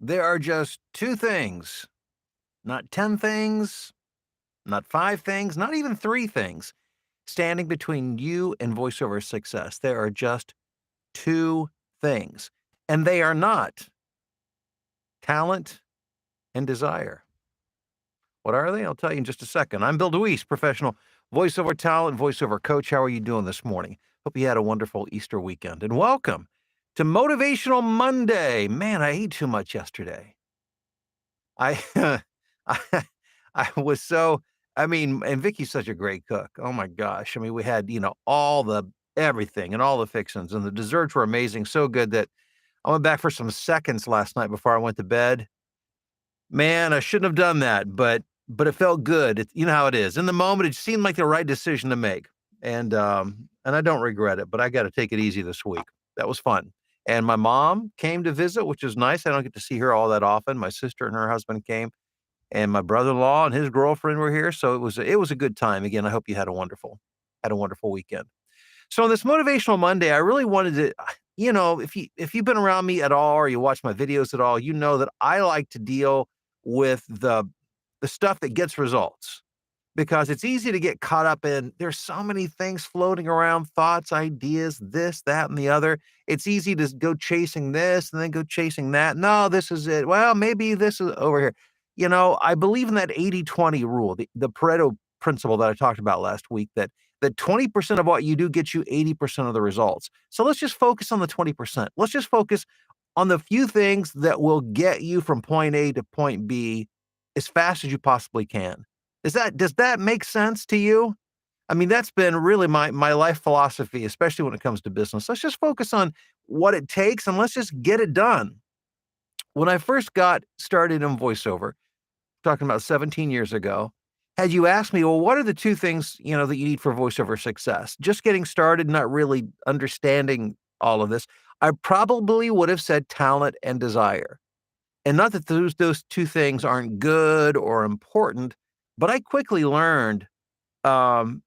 There are just two things, not 10 things, not five things, not even three things standing between you and voiceover success. There are just two things, and they are not talent and desire. What are they? I'll tell you in just a second. I'm Bill DeWeese, professional voiceover talent, voiceover coach. How are you doing this morning? Hope you had a wonderful Easter weekend, and welcome to Motivational Monday. Man, I ate too much yesterday. I I I was so I mean, and Vicky's such a great cook. Oh my gosh. I mean, we had, all the everything and all the fixings and the desserts were amazing. So good that I went back for some seconds last night before I went to bed. Man, I shouldn't have done that, but it felt good. You know how it is. In the moment, it seemed like the right decision to make. And I don't regret it, but I got to take it easy this week. That was fun. And my mom came to visit, which is nice. I don't get to see her all that often. My sister and her husband came and my brother-in-law and his girlfriend were here, so it was a good time. Again, I hope you had a wonderful weekend. So on this Motivational Monday, I really wanted to, if you've been around me at all or you watch my videos at all, you know that I like to deal with the stuff that gets results because it's easy to get caught up in there's so many things floating around, thoughts, ideas, this, that, and the other. It's easy to go chasing this and then go chasing that. No, this is it. Well, maybe this is over here. I believe in that 80-20 rule, the Pareto principle that I talked about last week, that 20% of what you do gets you 80% of the results. So let's just focus on the 20%. Let's just focus on the few things that will get you from point A to point B as fast as you possibly can. Does that make sense to you? I mean, that's been really my life philosophy, especially when it comes to business. Let's just focus on what it takes and let's just get it done. When I first got started in voiceover, talking about 17 years ago, had you asked me, well, what are the two things, that you need for voiceover success? Just getting started, not really understanding all of this, I probably would have said talent and desire. And not that those two things aren't good or important, but I quickly learned, um,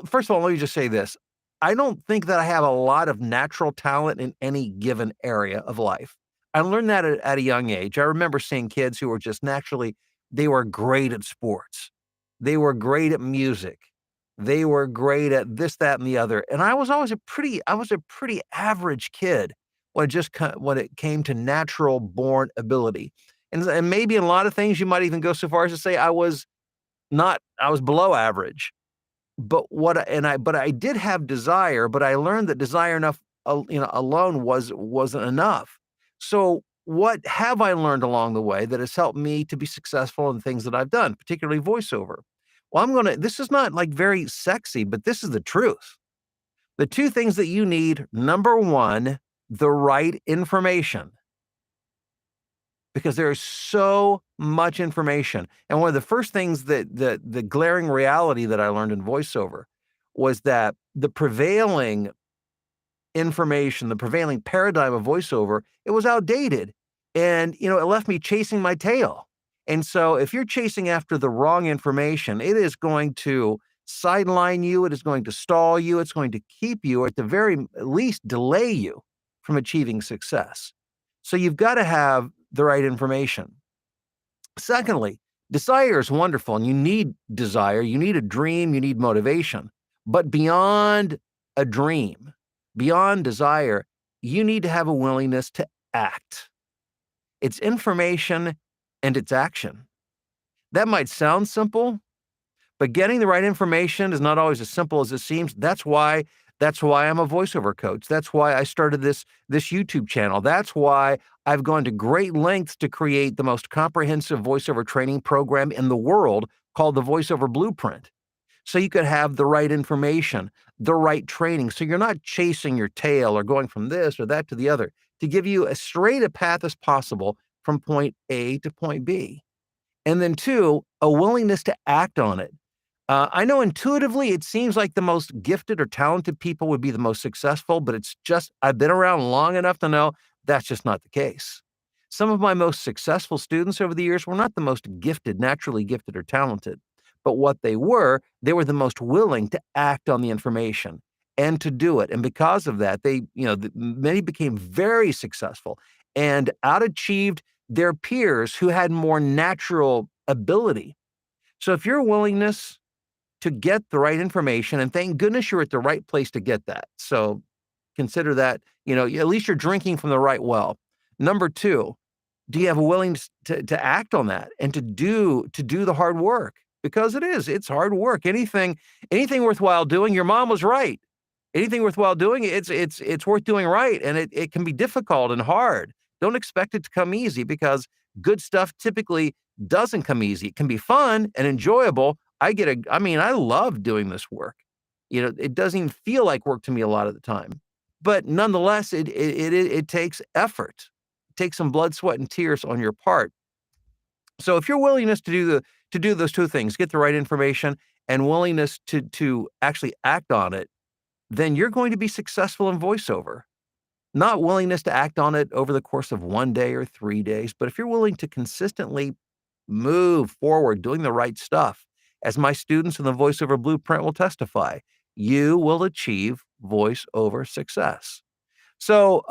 first of all, let me just say this. I don't think that I have a lot of natural talent in any given area of life. I learned that at a young age. I remember seeing kids who were just naturally, they were great at sports. They were great at music. They were great at this, that, and the other. And I was a pretty average kid when it came to natural born ability. And maybe in a lot of things you might even go so far as to say I was below average. But I did have desire, but I learned that desire alone wasn't enough. So what have I learned along the way that has helped me to be successful in things that I've done, particularly voiceover? Well, this is not like very sexy, but this is the truth. The two things that you need, number one, the right information because there is so much information. And one of the first things that the glaring reality that I learned in voiceover was that the prevailing information, the prevailing paradigm of voiceover, it was outdated. And, it left me chasing my tail. And so if you're chasing after the wrong information, it is going to sideline you, it is going to stall you, it's going to keep you, or at the very least, delay you from achieving success. So you've got to have the right information. Secondly, desire is wonderful and you need desire, you need a dream, you need motivation. But beyond a dream, beyond desire, you need to have a willingness to act. It's information and it's action. That might sound simple, but getting the right information is not always as simple as it seems. That's why I'm a voiceover coach. That's why I started this YouTube channel. That's why I've gone to great lengths to create the most comprehensive voiceover training program in the world called the Voiceover Blueprint. So you could have the right information, the right training. So you're not chasing your tail or going from this or that to the other to give you as straight a path as possible from point A to point B. And then two, a willingness to act on it. I know intuitively it seems like the most gifted or talented people would be the most successful, but I've been around long enough to know that's just not the case. Some of my most successful students over the years were not the most gifted, naturally gifted or talented, but what they were the most willing to act on the information and to do it. And because of that, many became very successful and out achieved their peers who had more natural ability. So if your willingness to get the right information, and thank goodness you're at the right place to get that. So consider that, at least you're drinking from the right well. Number two, do you have a willingness to act on that and to do the hard work? Because it's hard work. Anything worthwhile doing, your mom was right. Anything worthwhile doing, it's worth doing right. And it can be difficult and hard. Don't expect it to come easy because good stuff typically doesn't come easy. It can be fun and enjoyable. I love doing this work. It doesn't even feel like work to me a lot of the time. But nonetheless, it takes effort. It takes some blood, sweat, and tears on your part. So if your willingness to do those two things, get the right information and willingness to actually act on it, then you're going to be successful in voiceover. Not willingness to act on it over the course of 1 day or 3 days, but if you're willing to consistently move forward doing the right stuff, as my students in the voiceover blueprint will testify, you will achieve voiceover success. So,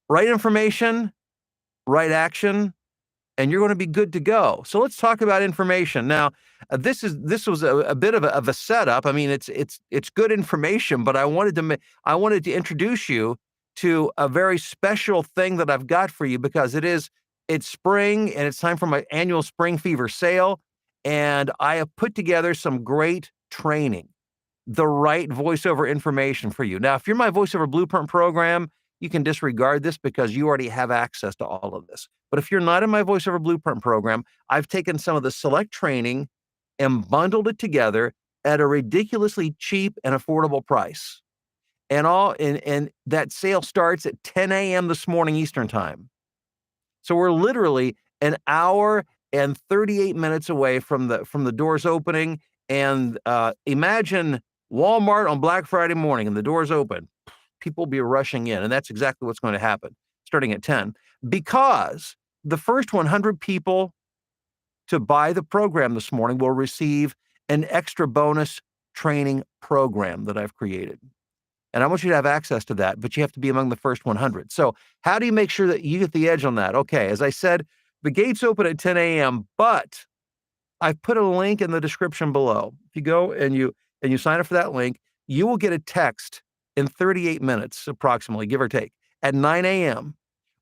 right information, right action, and you're going to be good to go. So let's talk about information. Now, this was a bit of a setup. I mean, it's good information, but I wanted to introduce you to a very special thing that I've got for you because it's spring and it's time for my annual Spring Fever sale, and I have put together some great training, the right voiceover information for you. Now, if you're my voiceover blueprint program, you can disregard this because you already have access to all of this. But if you're not in my voiceover blueprint program, I've taken some of the select training and bundled it together at a ridiculously cheap and affordable price. And that sale starts at 10 a.m. this morning Eastern time. So we're literally an hour and 38 minutes away from the doors opening. And imagine Walmart on Black Friday morning and the doors open. People will be rushing in, and that's exactly what's going to happen starting at 10 because the first 100 people to buy the program this morning will receive an extra bonus training program that I've created. And I want you to have access to that, but you have to be among the first 100. So how do you make sure that you get the edge on that? Okay, as I said, the gates open at 10 a.m., but I've put a link in the description below. If you go and you sign up for that link, you will get a text in 38 minutes, approximately, give or take, at 9 a.m.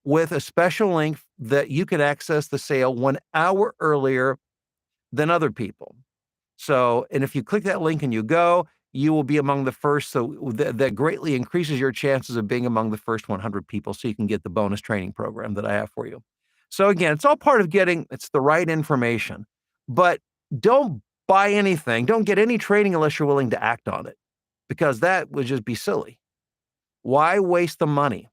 with a special link that you can access the sale 1 hour earlier than other people. So, and if you click that link and you go, you will be among the first. So that greatly increases your chances of being among the first 100 people so you can get the bonus training program that I have for you. So again, it's all part of it's the right information, but don't buy anything. Don't get any training unless you're willing to act on it, because that would just be silly. Why waste the money?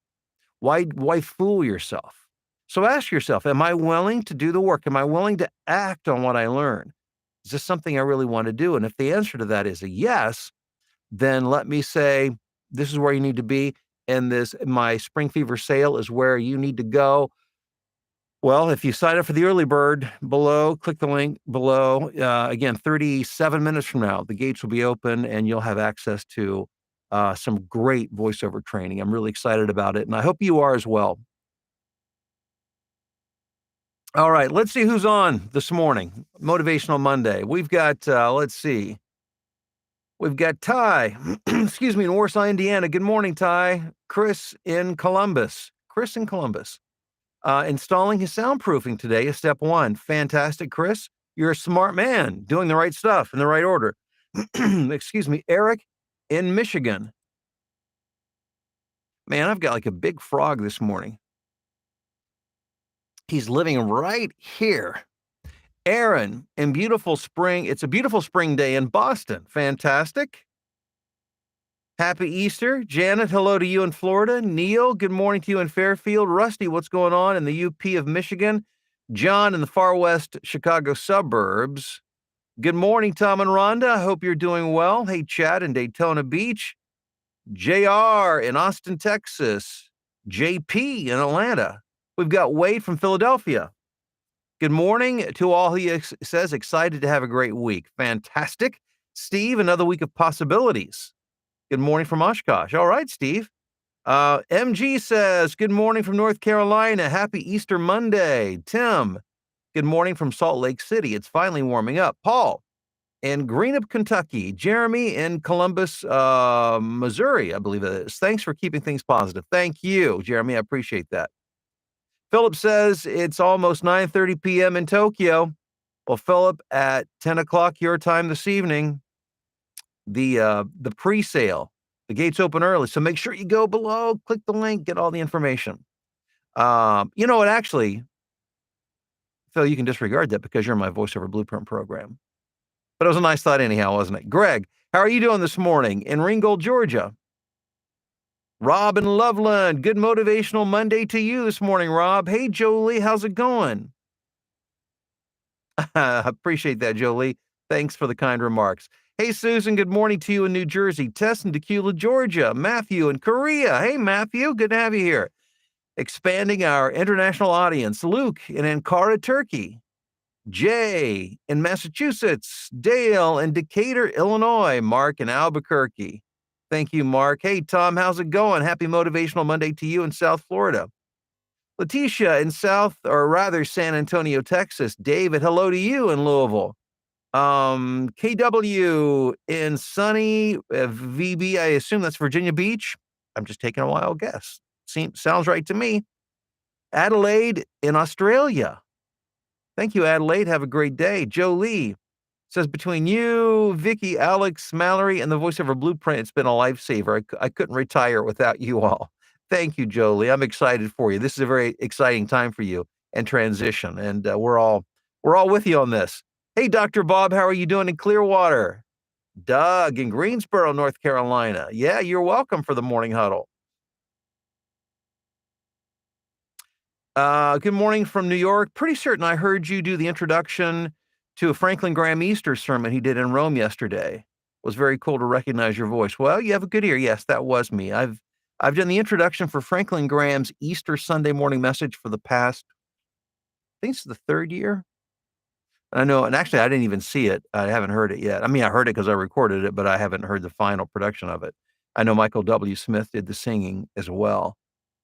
Why fool yourself? So ask yourself, am I willing to do the work? Am I willing to act on what I learn? Is this something I really want to do? And if the answer to that is a yes, then let me say, this is where you need to be. And my Spring Fever sale is where you need to go. Well, if you sign up for the early bird below, click the link below. Again, 37 minutes from now, the gates will be open and you'll have access to some great voiceover training. I'm really excited about it, and I hope you are as well. All right, let's see who's on this morning. Motivational Monday. We've got, let's see. We've got Ty, excuse me, in Warsaw, Indiana. Good morning, Ty. Chris in Columbus. Installing his soundproofing today is step one. Fantastic, Chris. You're a smart man, doing the right stuff in the right order. Excuse me, Eric in Michigan. Man, I've got like a big frog this morning. He's living right here. Aaron in beautiful spring. It's a beautiful spring day in Boston. Fantastic. Happy Easter. Janet, hello to you in Florida. Neil, good morning to you in Fairfield. Rusty, what's going on in the UP of Michigan? John in the far west Chicago suburbs. Good morning, Tom and Rhonda. I hope you're doing well. Hey, Chad in Daytona Beach. JR in Austin, Texas. JP in Atlanta. We've got Wade from Philadelphia. Good morning to all. He says, excited to have a great week. Fantastic. Steve, another week of possibilities. Good morning from Oshkosh. All right, Steve. MG says, good morning from North Carolina. Happy Easter Monday. Tim, good morning from Salt Lake City. It's finally warming up. Paul, in Greenup, Kentucky. Jeremy in Columbus, Missouri, I believe it is. Thanks for keeping things positive. Thank you, Jeremy. I appreciate that. Philip says it's almost 9:30 p.m. in Tokyo. Well, Philip, at 10 o'clock your time this evening, the pre-sale, the gates open early, so make sure you go below, click the link, get all the information. You know what? Actually, Phil, you can disregard that because you're in my voiceover blueprint program. But it was a nice thought anyhow, wasn't it? Greg, how are you doing this morning in Ringgold, Georgia? Rob in Loveland, good motivational Monday to you this morning, Rob. Hey, Jolie, how's it going? Appreciate that, Jolie. Thanks for the kind remarks. Hey, Susan, good morning to you in New Jersey. Tess in Tequila, Georgia. Matthew in Korea. Hey, Matthew, good to have you here. Expanding our international audience. Luke in Ankara, Turkey. Jay in Massachusetts. Dale in Decatur, Illinois. Mark in Albuquerque. Thank you, Mark. Hey, Tom, how's it going? Happy Motivational Monday to you in South Florida. Letitia in San Antonio, Texas. David, hello to you in Louisville. KW in sunny VB, I assume that's Virginia Beach. I'm just taking a wild guess. Sounds right to me. Adelaide in Australia. Thank you, Adelaide. Have a great day. Joe Lee says, between you, Vicky, Alex, Mallory, and the voiceover blueprint, it's been a lifesaver. I couldn't retire without you all. Thank you, Jolie. I'm excited for you. This is a very exciting time for you and transition, and we're all with you on this. Hey, Dr. Bob, how are you doing in Clearwater? Doug in Greensboro, North Carolina. Yeah, you're welcome for the morning huddle. Good morning from New York. Pretty certain I heard you do the introduction to a Franklin Graham Easter sermon he did in Rome yesterday. It was very cool to recognize your voice. Well, you have a good ear. Yes, that was me. I've done the introduction for Franklin Graham's Easter Sunday morning message for the past, I think it's the third year. I know, and actually I didn't even see it. I haven't heard it yet. I mean, I heard it because I recorded it, but I haven't heard the final production of it. I know Michael W. Smith did the singing as well.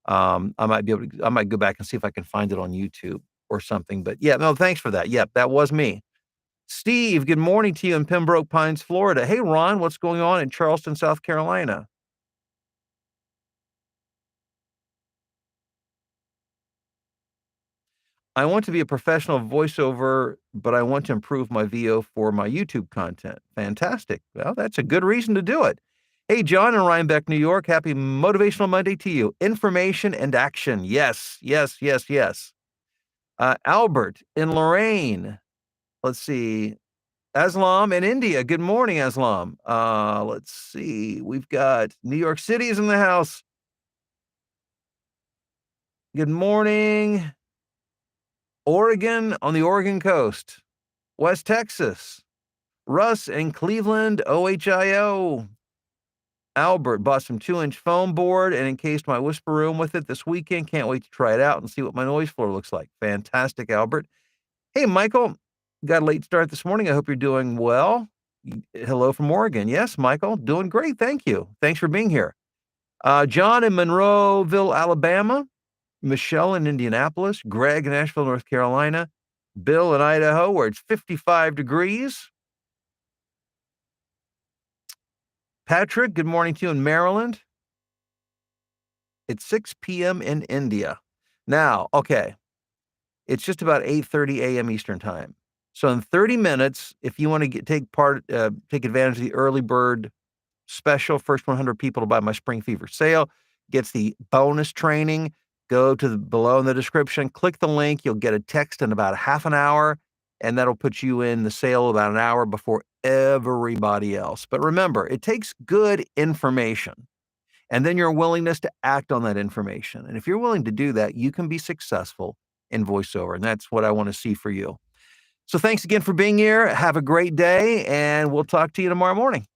I might go back and see if I can find it on YouTube or something. But yeah, no, thanks for that. Yep, that was me. Steve, good morning to you in Pembroke Pines, Florida. Hey, Ron, what's going on in Charleston, South Carolina? I want to be a professional voiceover, but I want to improve my VO for my YouTube content. Fantastic. Well, that's a good reason to do it. Hey, John in Rhinebeck, New York. Happy Motivational Monday to you. Information and action. Yes, yes, yes, yes. Albert in Lorraine. Let's see. Aslam in India. Good morning, Aslam. Let's see. We've got New York City is in the house. Good morning. Oregon on the Oregon coast. West Texas. Russ in Cleveland, OHIO. Albert bought some 2-inch foam board and encased my whisper room with it this weekend. Can't wait to try it out and see what my noise floor looks like. Fantastic, Albert. Hey, Michael, got a late start this morning. I hope you're doing well. Hello from Oregon. Yes, Michael, doing great. Thank you. Thanks for being here. John in Monroeville, Alabama. Michelle in Indianapolis. Greg in Asheville, North Carolina. Bill in Idaho, where it's 55 degrees. Patrick, good morning to you in Maryland. It's 6 p.m. in India. Now, okay, it's just about 8:30 a.m. Eastern time. So in 30 minutes, if you want to take advantage of the early bird special, first 100 people to buy my Spring Fever sale, gets the bonus training, go to below in the description, click the link, you'll get a text in about half an hour, and that'll put you in the sale about an hour before everybody else. But remember, it takes good information and then your willingness to act on that information. And if you're willing to do that, you can be successful in voiceover. And that's what I want to see for you. So thanks again for being here. Have a great day, and we'll talk to you tomorrow morning.